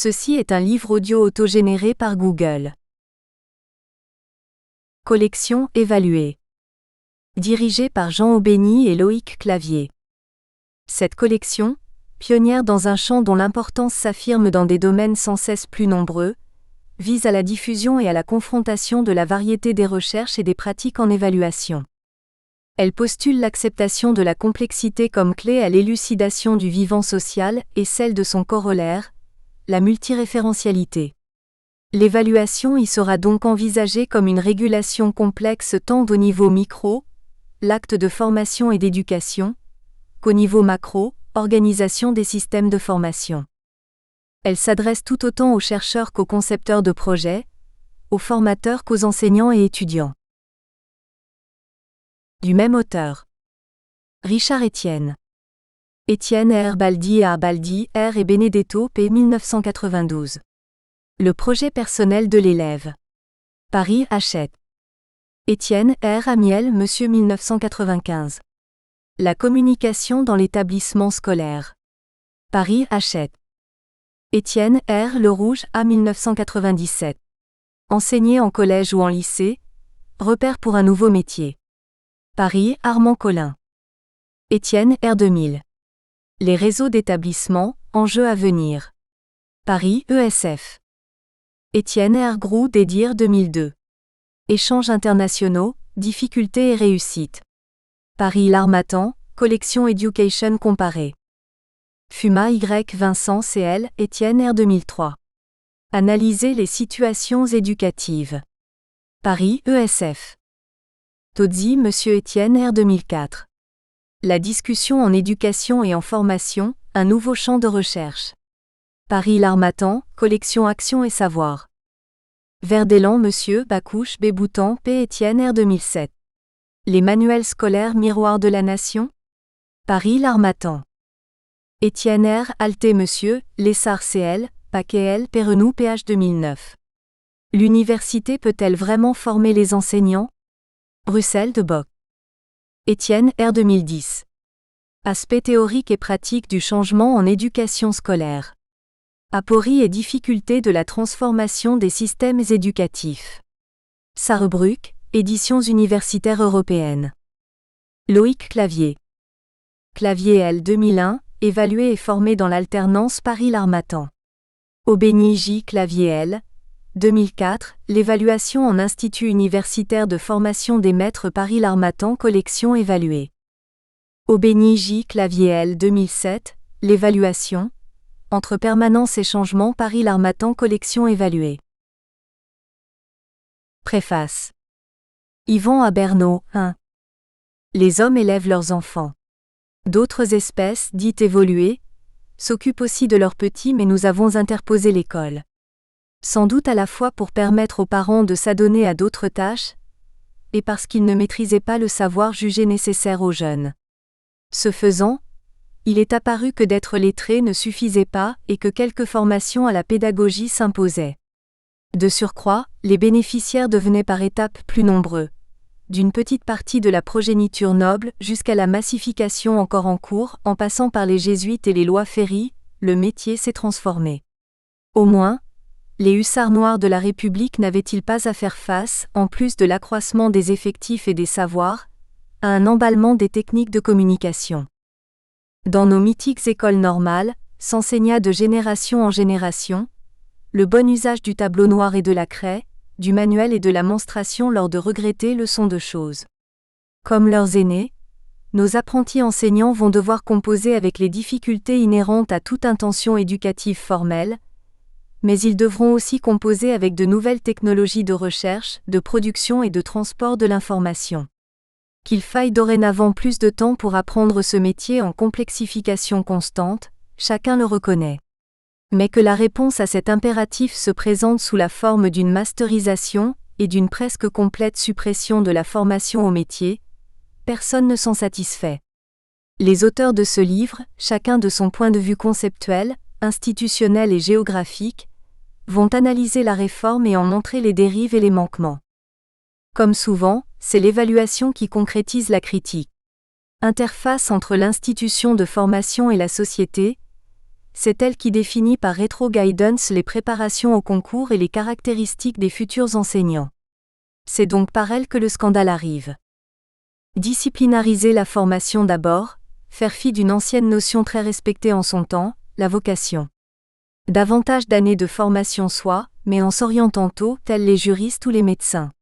Ceci est un livre audio autogénéré par Google. Collection évaluée. Dirigée par Jean Aubény et Loïc Clavier. Cette collection, pionnière dans un champ dont l'importance s'affirme dans des domaines sans cesse plus nombreux, vise à la diffusion et à la confrontation de la variété des recherches et des pratiques en évaluation. Elle postule l'acceptation de la complexité comme clé à l'élucidation du vivant social et celle de son corollaire, la multiréférentialité. L'évaluation y sera donc envisagée comme une régulation complexe tant au niveau micro, l'acte de formation et d'éducation, qu'au niveau macro, organisation des systèmes de formation. Elle s'adresse tout autant aux chercheurs qu'aux concepteurs de projets, aux formateurs qu'aux enseignants et étudiants. Du même auteur. Richard Etienne. Etienne R. Baldi A. Baldi R. et Benedetto P. 1992. Le projet personnel de l'élève. Paris Hachette. Etienne R. Amiel Monsieur 1995. La communication dans l'établissement scolaire. Paris Hachette. Etienne R. Le Rouge A. 1997. Enseigner en collège ou en lycée, repère pour un nouveau métier. Paris Armand Collin. Etienne R. 2000. Les réseaux d'établissements, enjeux à venir. Paris ESF. Etienne R. Groux Dédire 2002. Échanges internationaux, difficultés et réussites. Paris L'Harmattan, collection Education comparée. Fuma Y. Vincent CL, Etienne R. 2003. Analyser les situations éducatives. Paris ESF. Tozzi Monsieur Etienne R. 2004. La discussion en éducation et en formation, un nouveau champ de recherche. Paris L'Harmattan, collection Action et Savoir. Verdelan Monsieur Bacouche Béboutan P. Etienne R. 2007. Les manuels scolaires miroirs de la nation. Paris L'Harmattan. Etienne R. Alté Monsieur, Lessard CL, Paquet L. Perrenou PH 2009. L'université peut-elle vraiment former les enseignants? Bruxelles de Bock. Etienne R. 2010. Aspects théoriques et pratiques du changement en éducation scolaire. Apories et difficultés de la transformation des systèmes éducatifs. Sarrebruck, Éditions universitaires européennes. Loïc Clavier. Clavier L. 2001, évalué et formé dans l'alternance Paris L'Harmattan. Aubény J. Clavier L. 2004, l'évaluation en institut universitaire de formation des maîtres Paris L'Harmattan collection évaluée. Aubény J. Clavier L. 2007, l'évaluation, entre permanence et changement Paris L'Harmattan collection évaluée. Préface. Yvan Abernaud, 1. Les hommes élèvent leurs enfants. D'autres espèces, dites évoluées, s'occupent aussi de leurs petits mais nous avons interposé l'école. Sans doute à la fois pour permettre aux parents de s'adonner à d'autres tâches, et parce qu'ils ne maîtrisaient pas le savoir jugé nécessaire aux jeunes. Ce faisant, il est apparu que d'être lettré ne suffisait pas et que quelques formations à la pédagogie s'imposaient. De surcroît, les bénéficiaires devenaient par étapes plus nombreux, d'une petite partie de la progéniture noble jusqu'à la massification encore en cours, en passant par les jésuites et les lois Ferry, le métier s'est transformé. Au moins, les hussards noirs de la République n'avaient-ils pas à faire face, en plus de l'accroissement des effectifs et des savoirs, à un emballement des techniques de communication. Dans nos mythiques écoles normales, s'enseigna de génération en génération, le bon usage du tableau noir et de la craie, du manuel et de la monstration lors de regrettées leçons de choses. Comme leurs aînés, nos apprentis enseignants vont devoir composer avec les difficultés inhérentes à toute intention éducative formelle, mais ils devront aussi composer avec de nouvelles technologies de recherche, de production et de transport de l'information. Qu'il faille dorénavant plus de temps pour apprendre ce métier en complexification constante, chacun le reconnaît. Mais que la réponse à cet impératif se présente sous la forme d'une masterisation et d'une presque complète suppression de la formation au métier, personne ne s'en satisfait. Les auteurs de ce livre, chacun de son point de vue conceptuel, institutionnel et géographique, vont analyser la réforme et en montrer les dérives et les manquements. Comme souvent, c'est l'évaluation qui concrétise la critique. Interface entre l'institution de formation et la société, c'est elle qui définit par rétro-guidance les préparations au concours et les caractéristiques des futurs enseignants. C'est donc par elle que le scandale arrive. Disciplinariser la formation d'abord, faire fi d'une ancienne notion très respectée en son temps, la vocation. Davantage d'années de formation soit, mais en s'orientant tôt, tels les juristes ou les médecins.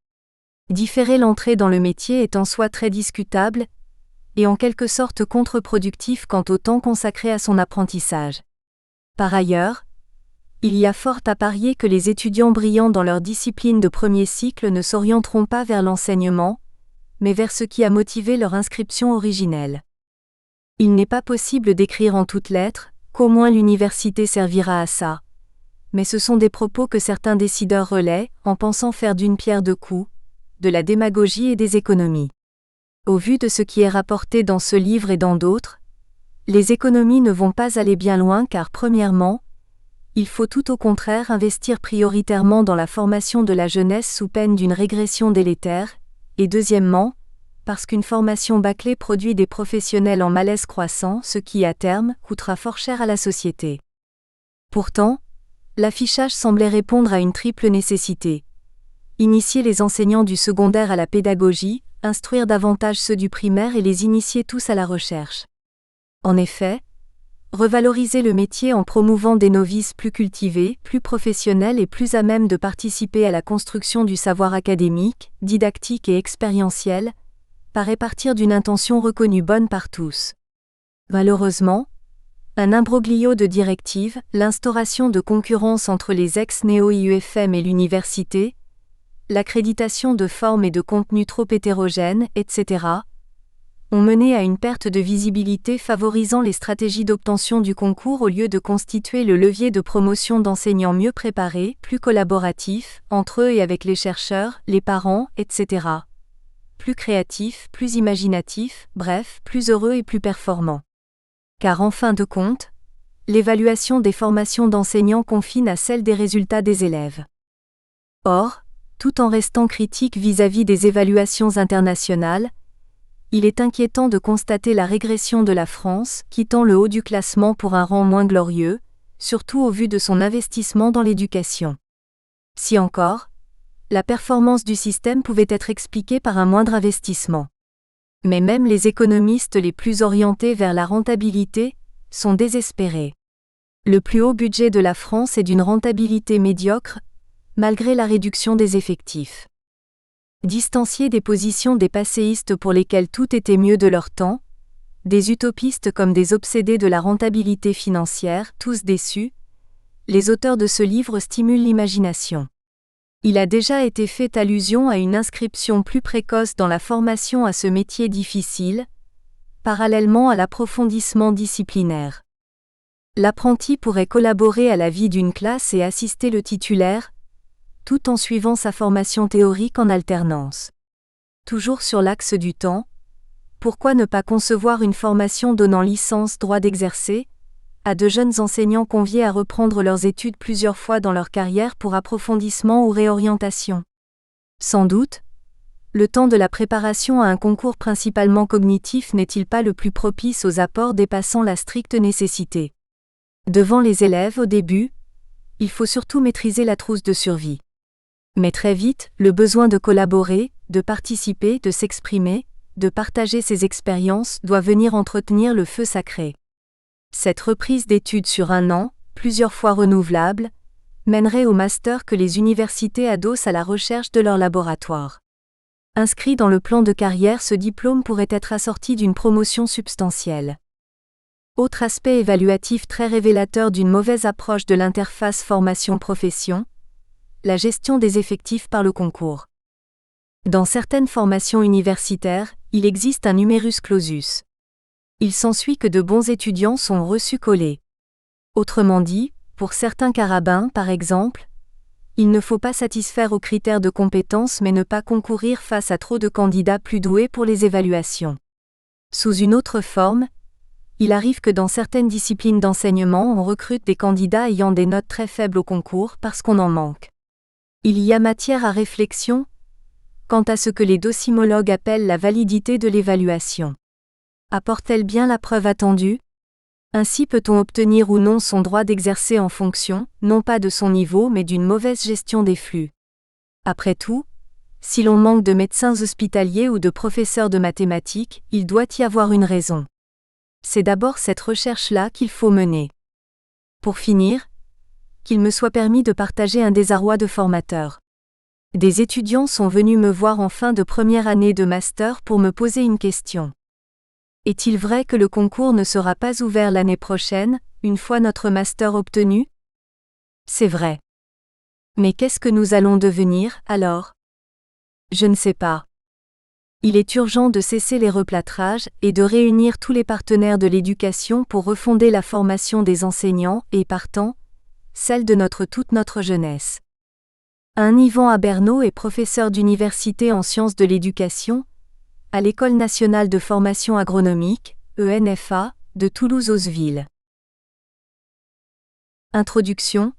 Différer l'entrée dans le métier est en soi très discutable, et en quelque sorte contre-productif quant au temps consacré à son apprentissage. Par ailleurs, il y a fort à parier que les étudiants brillants dans leur discipline de premier cycle ne s'orienteront pas vers l'enseignement, mais vers ce qui a motivé leur inscription originelle. Il n'est pas possible d'écrire en toutes lettres qu'au moins l'université servira à ça, mais ce sont des propos que certains décideurs relaient en pensant faire d'une pierre deux coups, de la démagogie et des économies. Au vu de ce qui est rapporté dans ce livre et dans d'autres, les économies ne vont pas aller bien loin car premièrement, il faut tout au contraire investir prioritairement dans la formation de la jeunesse sous peine d'une régression délétère, et deuxièmement, parce qu'une formation bâclée produit des professionnels en malaise croissant, ce qui, à terme, coûtera fort cher à la société. Pourtant, l'affichage semblait répondre à une triple nécessité. Initier les enseignants du secondaire à la pédagogie, instruire davantage ceux du primaire et les initier tous à la recherche. En effet, revaloriser le métier en promouvant des novices plus cultivés, plus professionnels et plus à même de participer à la construction du savoir académique, didactique et expérientiel, paraît partir d'une intention reconnue bonne par tous. Malheureusement, un imbroglio de directives, l'instauration de concurrence entre les ex-néo-IUFM et l'université, l'accréditation de formes et de contenus trop hétérogènes, etc., ont mené à une perte de visibilité favorisant les stratégies d'obtention du concours au lieu de constituer le levier de promotion d'enseignants mieux préparés, plus collaboratifs, entre eux et avec les chercheurs, les parents, etc. Plus créatifs, plus imaginatifs, bref, plus heureux et plus performants. Car en fin de compte, l'évaluation des formations d'enseignants confine à celle des résultats des élèves. Or, tout en restant critique vis-à-vis des évaluations internationales, il est inquiétant de constater la régression de la France, quittant le haut du classement pour un rang moins glorieux, surtout au vu de son investissement dans l'éducation. Si encore, la performance du système pouvait être expliquée par un moindre investissement. Mais même les économistes les plus orientés vers la rentabilité sont désespérés. Le plus haut budget de la France est d'une rentabilité médiocre, malgré la réduction des effectifs. Distanciés des positions des passéistes pour lesquels tout était mieux de leur temps, des utopistes comme des obsédés de la rentabilité financière, tous déçus, les auteurs de ce livre stimulent l'imagination. Il a déjà été fait allusion à une inscription plus précoce dans la formation à ce métier difficile, parallèlement à l'approfondissement disciplinaire. L'apprenti pourrait collaborer à la vie d'une classe et assister le titulaire, tout en suivant sa formation théorique en alternance. Toujours sur l'axe du temps, pourquoi ne pas concevoir une formation donnant licence droit d'exercer à de jeunes enseignants conviés à reprendre leurs études plusieurs fois dans leur carrière pour approfondissement ou réorientation? Sans doute, le temps de la préparation à un concours principalement cognitif n'est-il pas le plus propice aux apports dépassant la stricte nécessité. Devant les élèves au début, il faut surtout maîtriser la trousse de survie. Mais très vite, le besoin de collaborer, de participer, de s'exprimer, de partager ses expériences doit venir entretenir le feu sacré. Cette reprise d'études sur un an, plusieurs fois renouvelable, mènerait au master que les universités adossent à la recherche de leur laboratoire. Inscrit dans le plan de carrière, ce diplôme pourrait être assorti d'une promotion substantielle. Autre aspect évaluatif très révélateur d'une mauvaise approche de l'interface formation-profession, la gestion des effectifs par le concours. Dans certaines formations universitaires, il existe un numerus clausus. Il s'ensuit que de bons étudiants sont reçus collés. Autrement dit, pour certains carabins par exemple, il ne faut pas satisfaire aux critères de compétence mais ne pas concourir face à trop de candidats plus doués pour les évaluations. Sous une autre forme, il arrive que dans certaines disciplines d'enseignement on recrute des candidats ayant des notes très faibles au concours parce qu'on en manque. Il y a matière à réflexion quant à ce que les docimologues appellent la validité de l'évaluation. Apporte-t-elle bien la preuve attendue? Ainsi peut-on obtenir ou non son droit d'exercer en fonction, non pas de son niveau mais d'une mauvaise gestion des flux. Après tout, si l'on manque de médecins hospitaliers ou de professeurs de mathématiques, il doit y avoir une raison. C'est d'abord cette recherche-là qu'il faut mener. Pour finir, qu'il me soit permis de partager un désarroi de formateur. Des étudiants sont venus me voir en fin de première année de master pour me poser une question. Est-il vrai que le concours ne sera pas ouvert l'année prochaine, une fois notre master obtenu ? C'est vrai. Mais qu'est-ce que nous allons devenir, alors ? Je ne sais pas. Il est urgent de cesser les replâtrages et de réunir tous les partenaires de l'éducation pour refonder la formation des enseignants et, partant, celle de toute notre jeunesse. Yvan Abernaud est professeur d'université en sciences de l'éducation, à l'École nationale de formation agronomique, ENFA, de Toulouse-Hauteville. Introduction.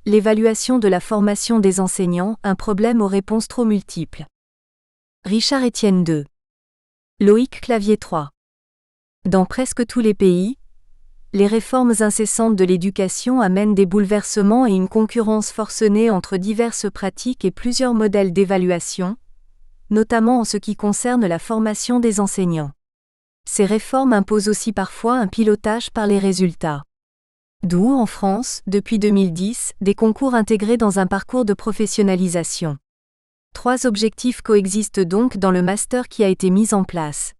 L'évaluation de la formation des enseignants, un problème aux réponses trop multiples. Richard Etienne 2. Loïc Clavier 3. Dans presque tous les pays, les réformes incessantes de l'éducation amènent des bouleversements et une concurrence forcenée entre diverses pratiques et plusieurs modèles d'évaluation, notamment en ce qui concerne la formation des enseignants. Ces réformes imposent aussi parfois un pilotage par les résultats. D'où, en France, depuis 2010, des concours intégrés dans un parcours de professionnalisation. 3 objectifs coexistent donc dans le master qui a été mis en place.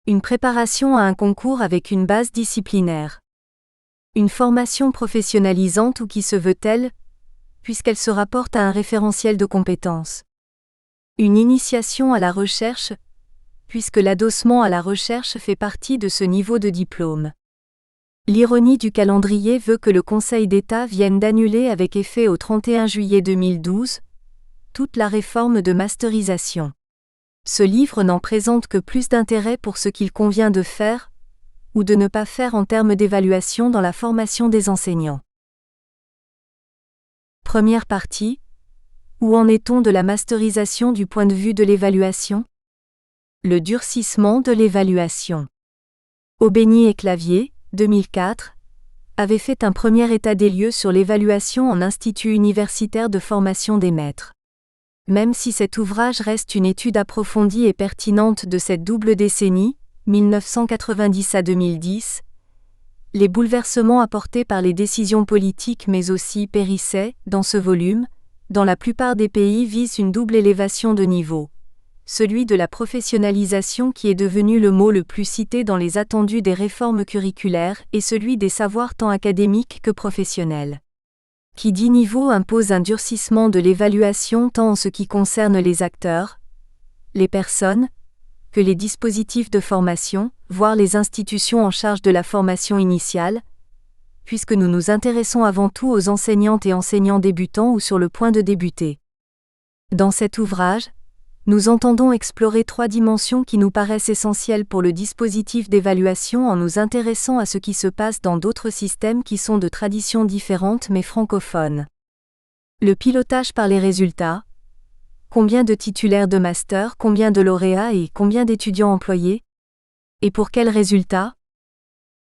Une préparation à un concours avec une base disciplinaire. Une formation professionnalisante ou qui se veut telle, puisqu'elle se rapporte à un référentiel de compétences. Une initiation à la recherche, puisque l'adossement à la recherche fait partie de ce niveau de diplôme. L'ironie du calendrier veut que le Conseil d'État vienne d'annuler avec effet au 31 juillet 2012 toute la réforme de masterisation. Ce livre n'en présente que plus d'intérêt pour ce qu'il convient de faire, ou de ne pas faire en termes d'évaluation dans la formation des enseignants. Première partie. Où en est-on de la masterisation du point de vue de l'évaluation ? Le durcissement de l'évaluation. Aubeny et Clavier, 2004, avait fait un premier état des lieux sur l'évaluation en institut universitaire de formation des maîtres. Même si cet ouvrage reste une étude approfondie et pertinente de cette double décennie, 1990 à 2010, les bouleversements apportés par les décisions politiques mais aussi périssaient, dans ce volume, dans la plupart des pays visent une double élévation de niveau. Celui de la professionnalisation qui est devenu le mot le plus cité dans les attendus des réformes curriculaires et celui des savoirs tant académiques que professionnels. Qui dit niveau impose un durcissement de l'évaluation tant en ce qui concerne les acteurs, les personnes, que les dispositifs de formation, voire les institutions en charge de la formation initiale, puisque nous nous intéressons avant tout aux enseignantes et enseignants débutants ou sur le point de débuter. Dans cet ouvrage, nous entendons explorer 3 dimensions qui nous paraissent essentielles pour le dispositif d'évaluation en nous intéressant à ce qui se passe dans d'autres systèmes qui sont de traditions différentes mais francophones. Le pilotage par les résultats. Combien de titulaires de master, combien de lauréats et combien d'étudiants employés ? Et pour quels résultats ?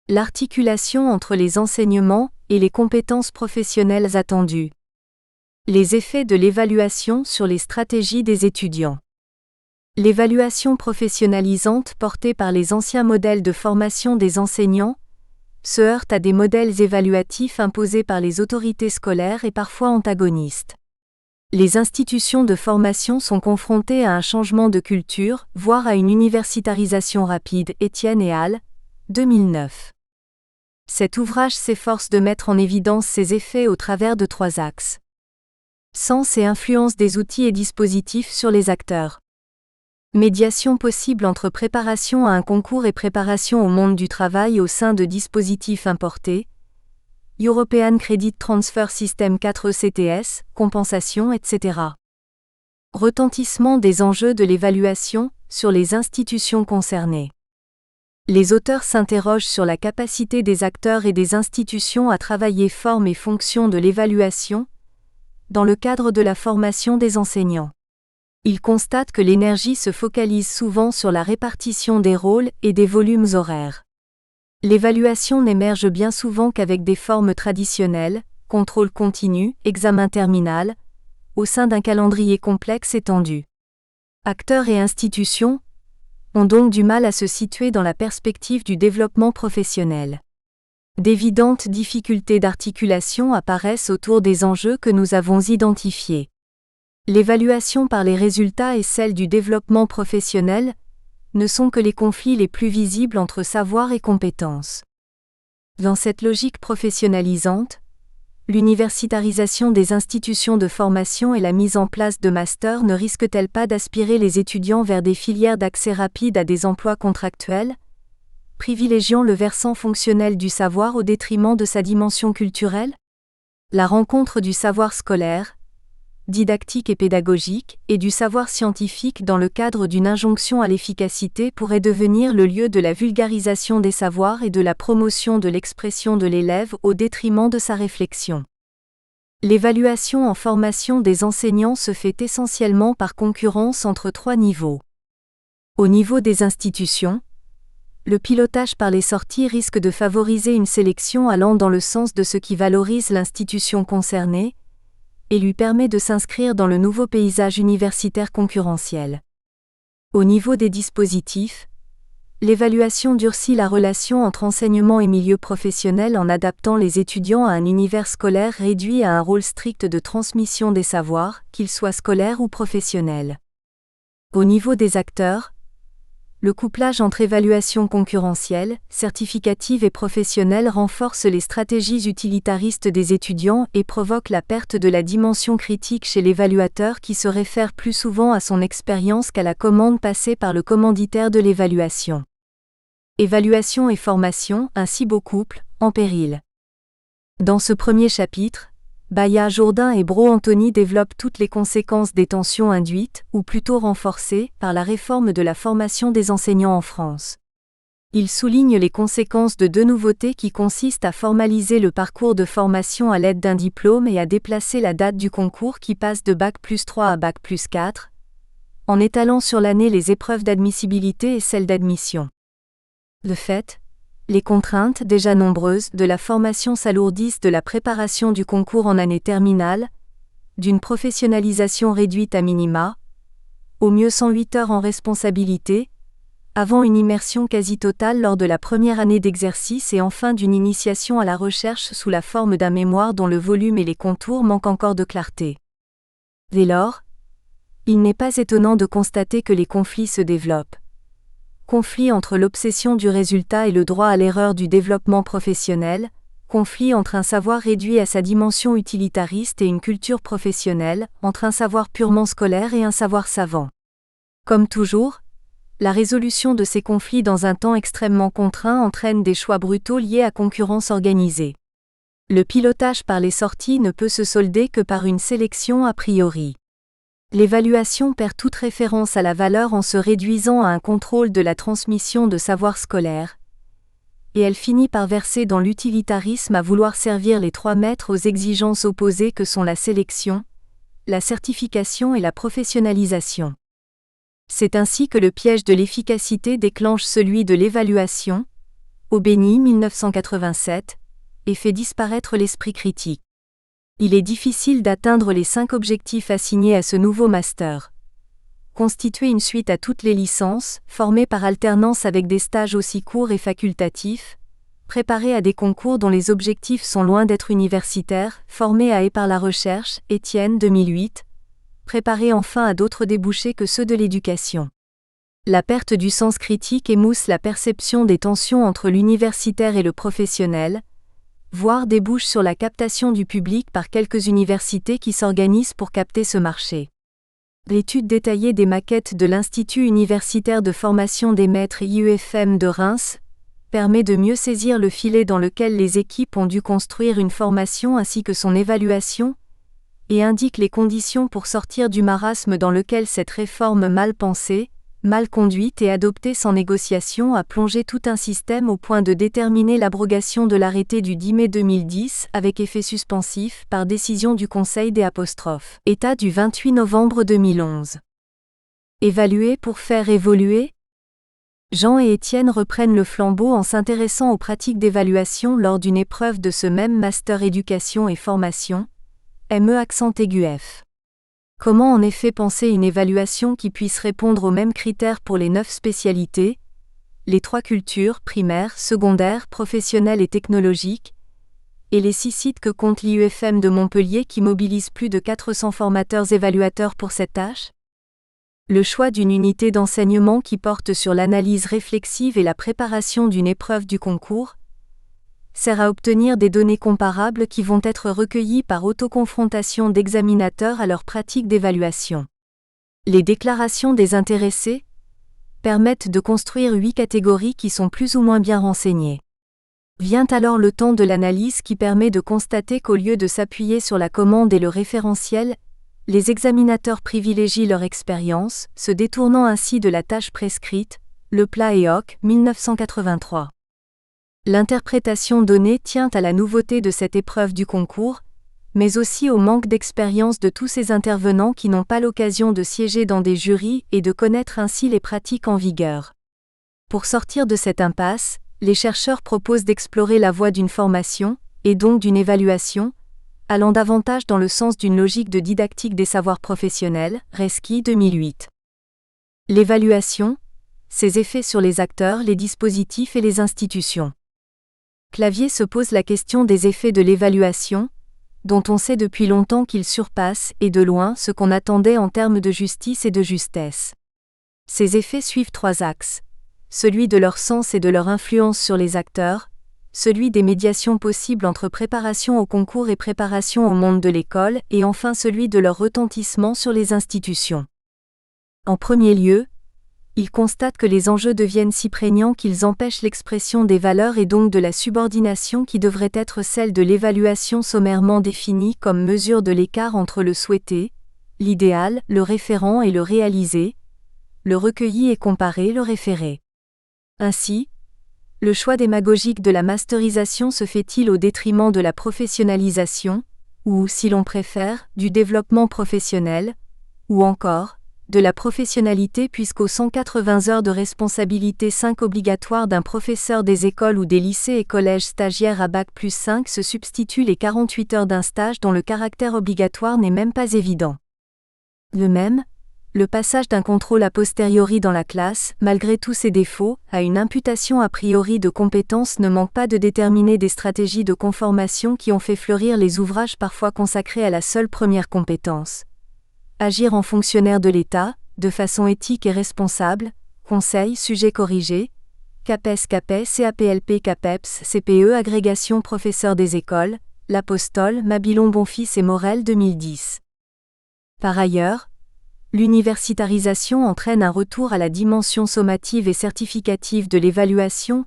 L'articulation entre les enseignements et les compétences professionnelles attendues. Les effets de l'évaluation sur les stratégies des étudiants. L'évaluation professionnalisante portée par les anciens modèles de formation des enseignants se heurte à des modèles évaluatifs imposés par les autorités scolaires et parfois antagonistes. Les institutions de formation sont confrontées à un changement de culture, voire à une universitarisation rapide. Etienne et al., 2009. Cet ouvrage s'efforce de mettre en évidence ces effets au travers de 3 axes. Sens et influence des outils et dispositifs sur les acteurs. Médiation possible entre préparation à un concours et préparation au monde du travail au sein de dispositifs importés. European Credit Transfer System 4 ECTS, compensation, etc. Retentissement des enjeux de l'évaluation sur les institutions concernées. Les auteurs s'interrogent sur la capacité des acteurs et des institutions à travailler forme et fonction de l'évaluation, dans le cadre de la formation des enseignants. Ils constatent que l'énergie se focalise souvent sur la répartition des rôles et des volumes horaires. L'évaluation n'émerge bien souvent qu'avec des formes traditionnelles, contrôle continu, examen terminal, au sein d'un calendrier complexe étendu. Acteurs et institutions ont donc du mal à se situer dans la perspective du développement professionnel. D'évidentes difficultés d'articulation apparaissent autour des enjeux que nous avons identifiés. L'évaluation par les résultats et celle du développement professionnel ne sont que les conflits les plus visibles entre savoir et compétences. Dans cette logique professionnalisante, l'universitarisation des institutions de formation et la mise en place de masters ne risquent-elles pas d'aspirer les étudiants vers des filières d'accès rapide à des emplois contractuels, privilégiant le versant fonctionnel du savoir au détriment de sa dimension culturelle? La rencontre du savoir scolaire, didactique et pédagogique, et du savoir scientifique dans le cadre d'une injonction à l'efficacité pourrait devenir le lieu de la vulgarisation des savoirs et de la promotion de l'expression de l'élève au détriment de sa réflexion. L'évaluation en formation des enseignants se fait essentiellement par concurrence entre 3 niveaux. Au niveau des institutions, le pilotage par les sorties risque de favoriser une sélection allant dans le sens de ce qui valorise l'institution concernée, et lui permet de s'inscrire dans le nouveau paysage universitaire concurrentiel. Au niveau des dispositifs, l'évaluation durcit la relation entre enseignement et milieu professionnel en adaptant les étudiants à un univers scolaire réduit à un rôle strict de transmission des savoirs, qu'ils soient scolaires ou professionnels. Au niveau des acteurs, le couplage entre évaluation concurrentielle, certificative et professionnelle renforce les stratégies utilitaristes des étudiants et provoque la perte de la dimension critique chez l'évaluateur qui se réfère plus souvent à son expérience qu'à la commande passée par le commanditaire de l'évaluation. Évaluation et formation, un si beau couple, en péril. Dans ce premier chapitre, Baya Jourdain et Bro Anthony développent toutes les conséquences des tensions induites, ou plutôt renforcées, par la réforme de la formation des enseignants en France. Ils soulignent les conséquences de 2 nouveautés qui consistent à formaliser le parcours de formation à l'aide d'un diplôme et à déplacer la date du concours qui passe de Bac+3 à Bac+4, en étalant sur l'année les épreuves d'admissibilité et celles d'admission. De fait, les contraintes, déjà nombreuses, de la formation s'alourdissent de la préparation du concours en année terminale, d'une professionnalisation réduite à minima, au mieux 108 heures en responsabilité, avant une immersion quasi totale lors de la première année d'exercice et enfin d'une initiation à la recherche sous la forme d'un mémoire dont le volume et les contours manquent encore de clarté. Dès lors, il n'est pas étonnant de constater que les conflits se développent. Conflit entre l'obsession du résultat et le droit à l'erreur du développement professionnel, conflit entre un savoir réduit à sa dimension utilitariste et une culture professionnelle, entre un savoir purement scolaire et un savoir savant. Comme toujours, la résolution de ces conflits dans un temps extrêmement contraint entraîne des choix brutaux liés à concurrence organisée. Le pilotage par les sorties ne peut se solder que par une sélection a priori. L'évaluation perd toute référence à la valeur en se réduisant à un contrôle de la transmission de savoir scolaire, et elle finit par verser dans l'utilitarisme à vouloir servir les 3 maîtres aux exigences opposées que sont la sélection, la certification et la professionnalisation. C'est ainsi que le piège de l'efficacité déclenche celui de l'évaluation, Aubeny 1987, et fait disparaître l'esprit critique. Il est difficile d'atteindre les 5 objectifs assignés à ce nouveau master. Constituer une suite à toutes les licences, former par alternance avec des stages aussi courts et facultatifs, préparer à des concours dont les objectifs sont loin d'être universitaires, former à et par la recherche, Etienne 2008, préparer enfin à d'autres débouchés que ceux de l'éducation. La perte du sens critique émousse la perception des tensions entre l'universitaire et le professionnel, voire débouche sur la captation du public par quelques universités qui s'organisent pour capter ce marché. L'étude détaillée des maquettes de l'Institut universitaire de formation des maîtres IUFM de Reims permet de mieux saisir le filet dans lequel les équipes ont dû construire une formation ainsi que son évaluation, et indique les conditions pour sortir du marasme dans lequel cette réforme mal pensée, mal conduite et adoptée sans négociation a plongé tout un système au point de déterminer l'abrogation de l'arrêté du 10 mai 2010 avec effet suspensif par décision du Conseil des État du 28 novembre 2011. Évaluer pour faire évoluer ? Jean et Étienne reprennent le flambeau en s'intéressant aux pratiques d'évaluation lors d'une épreuve de ce même Master Éducation et Formation, ME_F. Comment en effet penser une évaluation qui puisse répondre aux mêmes critères pour les 9 spécialités, les 3 cultures, primaire, secondaire, professionnelle et technologique, et les 6 sites que compte l'IUFM de Montpellier qui mobilise plus de 400 formateurs évaluateurs pour cette tâche? Le choix d'une unité d'enseignement qui porte sur l'analyse réflexive et la préparation d'une épreuve du concours sert à obtenir des données comparables qui vont être recueillies par autoconfrontation d'examinateurs à leur pratique d'évaluation. Les déclarations des intéressés permettent de construire 8 catégories qui sont plus ou moins bien renseignées. Vient alors le temps de l'analyse qui permet de constater qu'au lieu de s'appuyer sur la commande et le référentiel, les examinateurs privilégient leur expérience, se détournant ainsi de la tâche prescrite, Leplat et Hoc, 1983. L'interprétation donnée tient à la nouveauté de cette épreuve du concours, mais aussi au manque d'expérience de tous ces intervenants qui n'ont pas l'occasion de siéger dans des jurys et de connaître ainsi les pratiques en vigueur. Pour sortir de cette impasse, les chercheurs proposent d'explorer la voie d'une formation, et donc d'une évaluation, allant davantage dans le sens d'une logique de didactique des savoirs professionnels, Reski 2008. L'évaluation, ses effets sur les acteurs, les dispositifs et les institutions. Clavier se pose la question des effets de l'évaluation, dont on sait depuis longtemps qu'ils surpassent, et de loin, ce qu'on attendait en termes de justice et de justesse. Ces effets suivent 3 axes. Celui de leur sens et de leur influence sur les acteurs, celui des médiations possibles entre préparation au concours et préparation au monde de l'école, et enfin celui de leur retentissement sur les institutions. En premier lieu, ils constatent que les enjeux deviennent si prégnants qu'ils empêchent l'expression des valeurs et donc de la subordination qui devrait être celle de l'évaluation sommairement définie comme mesure de l'écart entre le souhaité, l'idéal, le référent et le réalisé, le recueilli et comparé, le référé. Ainsi, le choix démagogique de la masterisation se fait-il au détriment de la professionnalisation, ou, si l'on préfère, du développement professionnel, ou encore, de la professionnalité puisqu'aux 180 heures de responsabilité 5 obligatoires d'un professeur des écoles ou des lycées et collèges stagiaires à Bac+5 se substituent les 48 heures d'un stage dont le caractère obligatoire n'est même pas évident. De même, le passage d'un contrôle a posteriori dans la classe, malgré tous ses défauts, à une imputation a priori de compétences ne manque pas de déterminer des stratégies de conformation qui ont fait fleurir les ouvrages parfois consacrés à la seule première compétence. Agir en fonctionnaire de l'État, de façon éthique et responsable, conseil, sujet corrigé, CAPES, CAPLP, CAPEPS, CPE, agrégation professeur des écoles, l'Apostole, Mabilon Bonfils et Morel 2010. Par ailleurs, l'universitarisation entraîne un retour à la dimension sommative et certificative de l'évaluation,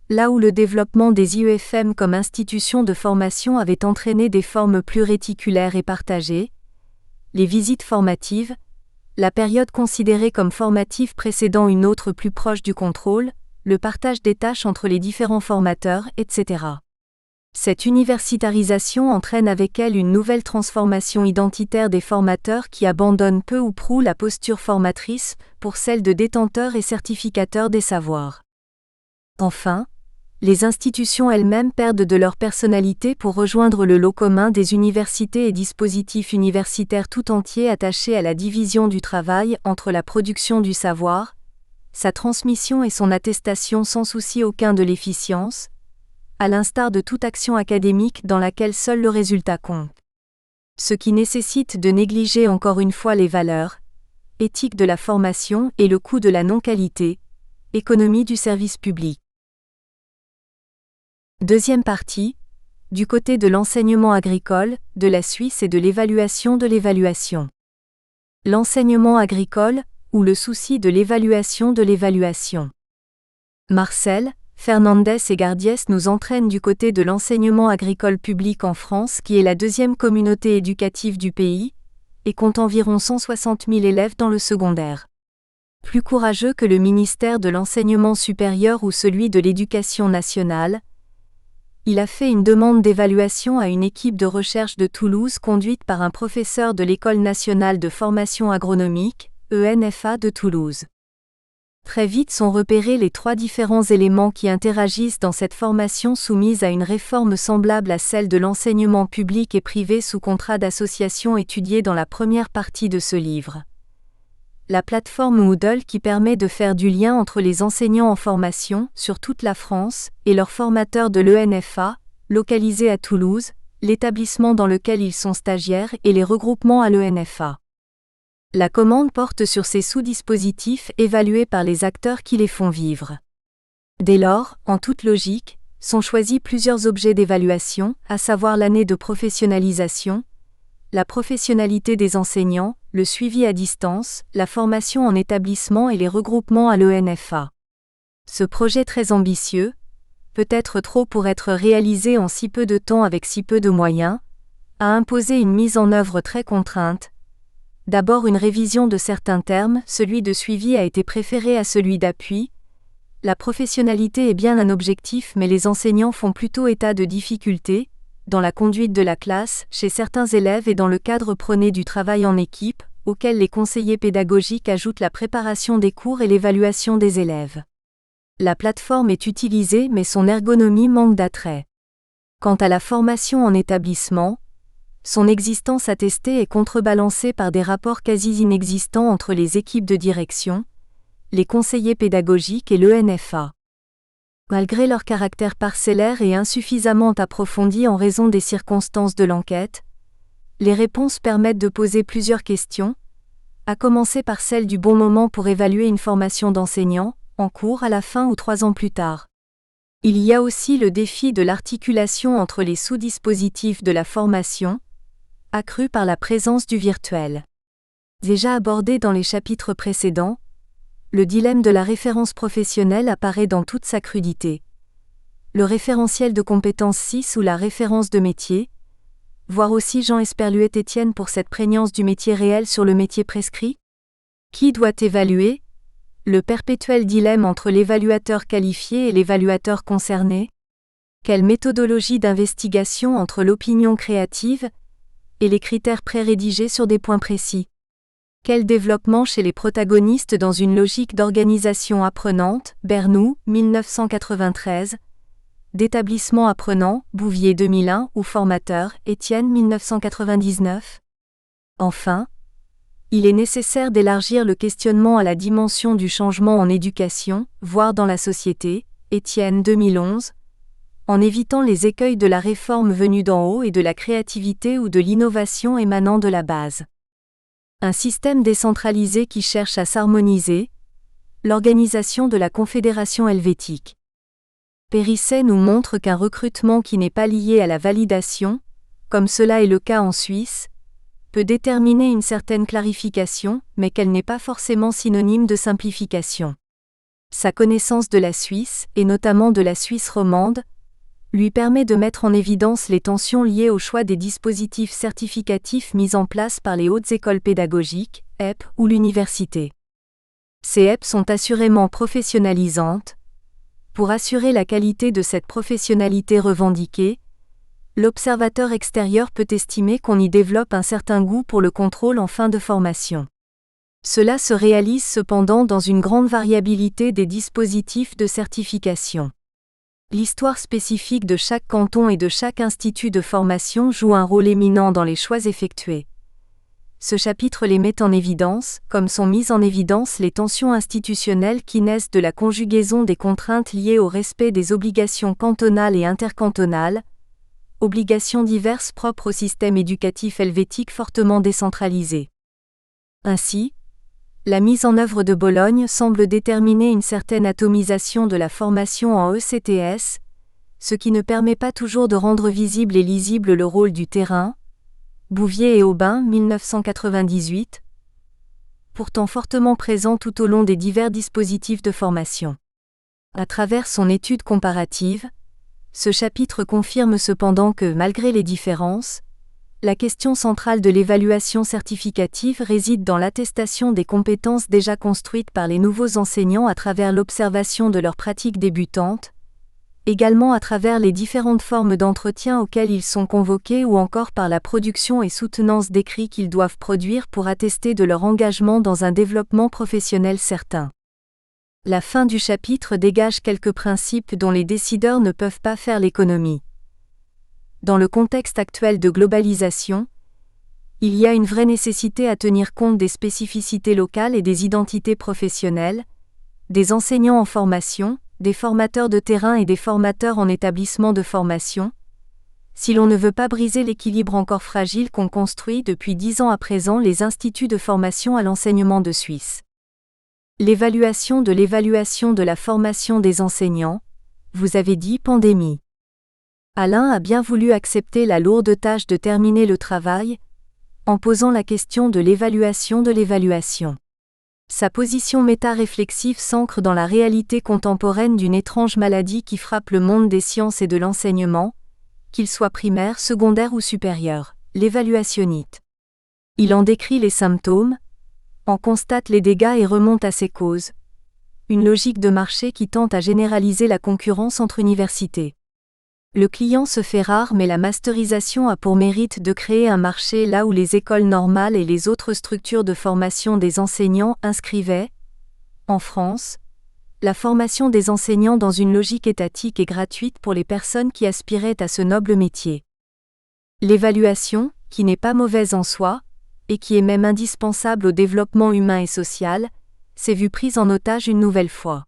là où le développement des IUFM comme institution de formation avait entraîné des formes plus réticulaires et partagées, les visites formatives, la période considérée comme formative précédant une autre plus proche du contrôle, le partage des tâches entre les différents formateurs, etc. Cette universitarisation entraîne avec elle une nouvelle transformation identitaire des formateurs qui abandonnent peu ou prou la posture formatrice pour celle de détenteurs et certificateurs des savoirs. Enfin, les institutions elles-mêmes perdent de leur personnalité pour rejoindre le lot commun des universités et dispositifs universitaires tout entiers attachés à la division du travail entre la production du savoir, sa transmission et son attestation sans souci aucun de l'efficience, à l'instar de toute action académique dans laquelle seul le résultat compte. Ce qui nécessite de négliger encore une fois les valeurs, éthique de la formation et le coût de la non-qualité, économie du service public. Deuxième partie, du côté de l'enseignement agricole, de la Suisse et de l'évaluation de l'évaluation. L'enseignement agricole, ou le souci de l'évaluation de l'évaluation. Marcel, Fernandez et Gardiès nous entraînent du côté de l'enseignement agricole public en France qui est la deuxième communauté éducative du pays, et compte environ 160 000 élèves dans le secondaire. Plus courageux que le ministère de l'Enseignement supérieur ou celui de l'Éducation nationale, il a fait une demande d'évaluation à une équipe de recherche de Toulouse conduite par un professeur de l'École nationale de formation agronomique, ENFA de Toulouse. Très vite sont repérés les 3 différents éléments qui interagissent dans cette formation soumise à une réforme semblable à celle de l'enseignement public et privé sous contrat d'association étudiée dans la première partie de ce livre. La plateforme Moodle qui permet de faire du lien entre les enseignants en formation sur toute la France et leurs formateurs de l'ENFA, localisés à Toulouse, l'établissement dans lequel ils sont stagiaires et les regroupements à l'ENFA. La commande porte sur ces sous-dispositifs évalués par les acteurs qui les font vivre. Dès lors, en toute logique, sont choisis plusieurs objets d'évaluation, à savoir l'année de professionnalisation, la professionnalité des enseignants, le suivi à distance, la formation en établissement et les regroupements à l'ENFA. Ce projet très ambitieux, peut-être trop pour être réalisé en si peu de temps avec si peu de moyens, a imposé une mise en œuvre très contrainte. D'abord une révision de certains termes, celui de suivi a été préféré à celui d'appui. La professionnalité est bien un objectif mais les enseignants font plutôt état de difficultés, dans la conduite de la classe, chez certains élèves et dans le cadre prôné du travail en équipe, auquel les conseillers pédagogiques ajoutent la préparation des cours et l'évaluation des élèves. La plateforme est utilisée mais son ergonomie manque d'attrait. Quant à la formation en établissement, son existence attestée est contrebalancée par des rapports quasi inexistants entre les équipes de direction, les conseillers pédagogiques et l'ENFA. Malgré leur caractère parcellaire et insuffisamment approfondi en raison des circonstances de l'enquête, les réponses permettent de poser plusieurs questions, à commencer par celle du bon moment pour évaluer une formation d'enseignant, en cours à la fin ou 3 ans plus tard. Il y a aussi le défi de l'articulation entre les sous-dispositifs de la formation, accru par la présence du virtuel. Déjà abordé dans les chapitres précédents, le dilemme de la référence professionnelle apparaît dans toute sa crudité. Le référentiel de compétences 6 ou la référence de métier, voir aussi Jean Esperluet-Étienne pour cette prégnance du métier réel sur le métier prescrit. Qui doit évaluer ? Le perpétuel dilemme entre l'évaluateur qualifié et l'évaluateur concerné. Quelle méthodologie d'investigation entre l'opinion créative et les critères pré-rédigés sur des points précis. Quel développement chez les protagonistes dans une logique d'organisation apprenante, Bernoux, 1993, d'établissement apprenant, Bouvier 2001 ou formateur, Étienne 1999. Enfin, il est nécessaire d'élargir le questionnement à la dimension du changement en éducation, voire dans la société, Étienne 2011, en évitant les écueils de la réforme venue d'en haut et de la créativité ou de l'innovation émanant de la base. Un système décentralisé qui cherche à s'harmoniser, l'organisation de la Confédération helvétique. Périsset nous montre qu'un recrutement qui n'est pas lié à la validation, comme cela est le cas en Suisse, peut déterminer une certaine clarification, mais qu'elle n'est pas forcément synonyme de simplification. Sa connaissance de la Suisse, et notamment de la Suisse romande, lui permet de mettre en évidence les tensions liées au choix des dispositifs certificatifs mis en place par les hautes écoles pédagogiques, EP, ou l'université. Ces EP sont assurément professionnalisantes. Pour assurer la qualité de cette professionnalité revendiquée, l'observateur extérieur peut estimer qu'on y développe un certain goût pour le contrôle en fin de formation. Cela se réalise cependant dans une grande variabilité des dispositifs de certification. L'histoire spécifique de chaque canton et de chaque institut de formation joue un rôle éminent dans les choix effectués. Ce chapitre les met en évidence, comme sont mises en évidence les tensions institutionnelles qui naissent de la conjugaison des contraintes liées au respect des obligations cantonales et intercantonales, obligations diverses propres au système éducatif helvétique fortement décentralisé. Ainsi, la mise en œuvre de Bologne semble déterminer une certaine atomisation de la formation en ECTS, ce qui ne permet pas toujours de rendre visible et lisible le rôle du terrain. Bouvier et Aubin, 1998, pourtant fortement présent tout au long des divers dispositifs de formation. À travers son étude comparative, ce chapitre confirme cependant que, malgré les différences, la question centrale de l'évaluation certificative réside dans l'attestation des compétences déjà construites par les nouveaux enseignants à travers l'observation de leurs pratiques débutantes, également à travers les différentes formes d'entretien auxquelles ils sont convoqués ou encore par la production et soutenance d'écrits qu'ils doivent produire pour attester de leur engagement dans un développement professionnel certain. La fin du chapitre dégage quelques principes dont les décideurs ne peuvent pas faire l'économie. Dans le contexte actuel de globalisation, il y a une vraie nécessité à tenir compte des spécificités locales et des identités professionnelles, des enseignants en formation, des formateurs de terrain et des formateurs en établissement de formation, si l'on ne veut pas briser l'équilibre encore fragile qu'ont construit depuis 10 ans à présent les instituts de formation à l'enseignement de Suisse. L'évaluation de la formation des enseignants, vous avez dit pandémie. Alain a bien voulu accepter la lourde tâche de terminer le travail, en posant la question de l'évaluation de l'évaluation. Sa position méta-réflexive s'ancre dans la réalité contemporaine d'une étrange maladie qui frappe le monde des sciences et de l'enseignement, qu'il soit primaire, secondaire ou supérieur, l'évaluationnite. Il en décrit les symptômes, en constate les dégâts et remonte à ses causes. Une logique de marché qui tente à généraliser la concurrence entre universités. Le client se fait rare mais la masterisation a pour mérite de créer un marché là où les écoles normales et les autres structures de formation des enseignants inscrivaient, en France, la formation des enseignants dans une logique étatique et gratuite pour les personnes qui aspiraient à ce noble métier. L'évaluation, qui n'est pas mauvaise en soi, et qui est même indispensable au développement humain et social, s'est vue prise en otage une nouvelle fois.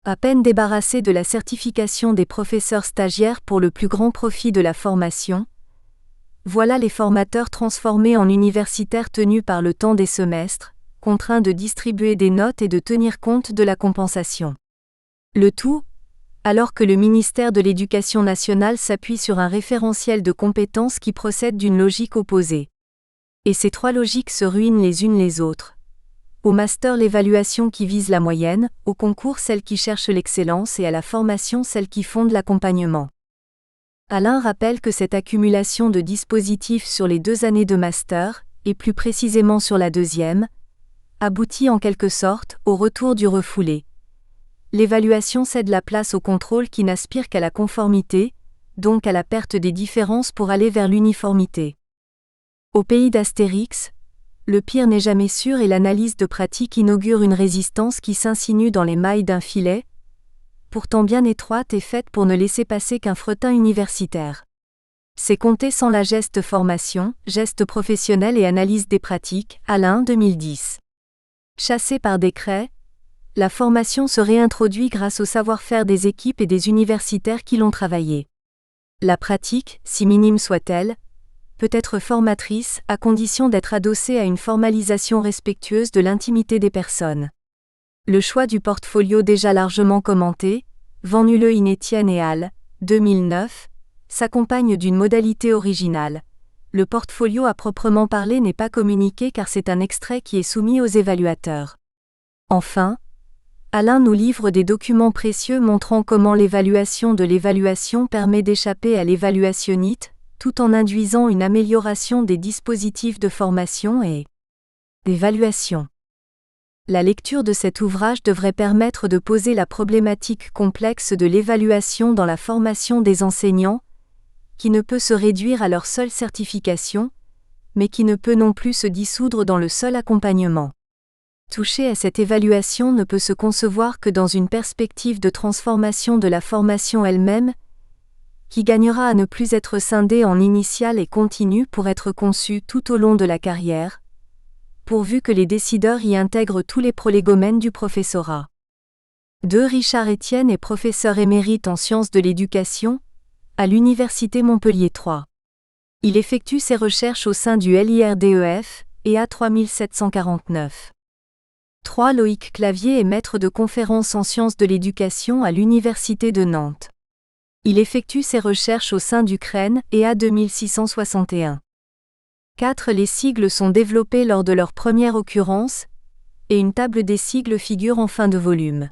À peine débarrassée de la certification des professeurs stagiaires pour le plus grand profit de la formation, voilà les formateurs transformés en universitaires tenus par le temps des semestres, contraints de distribuer des notes et de tenir compte de la compensation. Le tout, alors que le ministère de l'Éducation nationale s'appuie sur un référentiel de compétences qui procède d'une logique opposée. Et ces trois logiques se ruinent les unes les autres. Au master l'évaluation qui vise la moyenne, au concours celle qui cherche l'excellence et à la formation celle qui fonde l'accompagnement. Alain rappelle que cette accumulation de dispositifs sur les 2 années de master, et plus précisément sur la deuxième, aboutit en quelque sorte au retour du refoulé. L'évaluation cède la place au contrôle qui n'aspire qu'à la conformité, donc à la perte des différences pour aller vers l'uniformité. Au pays d'Astérix, le pire n'est jamais sûr et l'analyse de pratique inaugure une résistance qui s'insinue dans les mailles d'un filet, pourtant bien étroite et faite pour ne laisser passer qu'un fretin universitaire. C'est compter sans la geste formation, geste professionnel et analyse des pratiques, Alain 2010. Chassée par décret, la formation se réintroduit grâce au savoir-faire des équipes et des universitaires qui l'ont travaillée. La pratique, si minime soit-elle, peut être formatrice à condition d'être adossée à une formalisation respectueuse de l'intimité des personnes. Le choix du portfolio déjà largement commenté, Van Nulle Etienne et al. 2009, s'accompagne d'une modalité originale. Le portfolio à proprement parler n'est pas communiqué car c'est un extrait qui est soumis aux évaluateurs. Enfin, Alain nous livre des documents précieux montrant comment l'évaluation de l'évaluation permet d'échapper à l'évaluationnite, tout en induisant une amélioration des dispositifs de formation et d'évaluation. La lecture de cet ouvrage devrait permettre de poser la problématique complexe de l'évaluation dans la formation des enseignants, qui ne peut se réduire à leur seule certification, mais qui ne peut non plus se dissoudre dans le seul accompagnement. Toucher à cette évaluation ne peut se concevoir que dans une perspective de transformation de la formation elle-même, qui gagnera à ne plus être scindée en initiale et continue pour être conçue tout au long de la carrière, pourvu que les décideurs y intègrent tous les prolégomènes du professorat. 2. Richard Etienne est professeur émérite en sciences de l'éducation, à l'Université Montpellier 3. Il effectue ses recherches au sein du LIRDEF, et A 3749. 3. Loïc Clavier est maître de conférences en sciences de l'éducation à l'Université de Nantes. Il effectue ses recherches au sein du CREN, et A 2661. 4. Les sigles sont développés lors de leur première occurrence, et une table des sigles figure en fin de volume.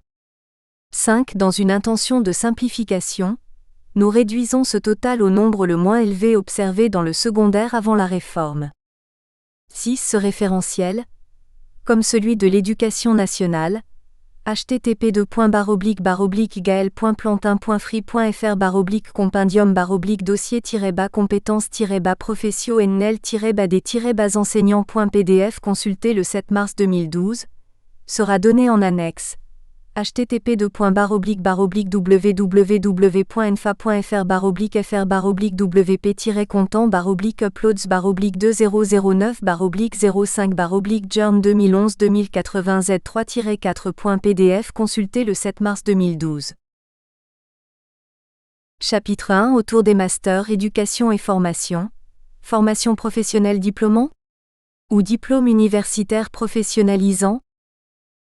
5. Dans une intention de simplification, nous réduisons ce total au nombre le moins élevé observé dans le secondaire avant la réforme. 6. Ce référentiel, comme celui de l'éducation nationale, http://gael.plantin.free.fr/compétences-compensio-nel-professio-enseignant.pdf consulté le 7 mars 2012, sera donné en annexe, http://www.enfa.fr/uploads/journ2011-2080 consulté le 7 mars 2012. Chapitre 1 autour des masters éducation et formation. Formation professionnelle diplômant ou diplôme universitaire professionnalisant.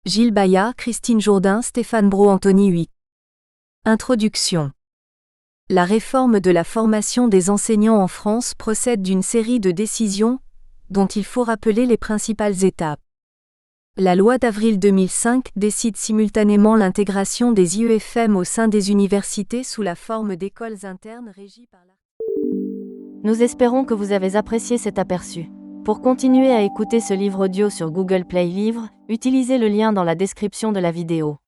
Gilles Bayat, Christine Jourdain, Stéphane Brault, Anthony Huy. Introduction. La réforme de la formation des enseignants en France procède d'une série de décisions, dont il faut rappeler les principales étapes. La loi d'avril 2005 décide simultanément l'intégration des IEFM au sein des universités sous la forme d'écoles internes régies par la... Nous espérons que vous avez apprécié cet aperçu. Pour continuer à écouter ce livre audio sur Google Play Livres, utilisez le lien dans la description de la vidéo.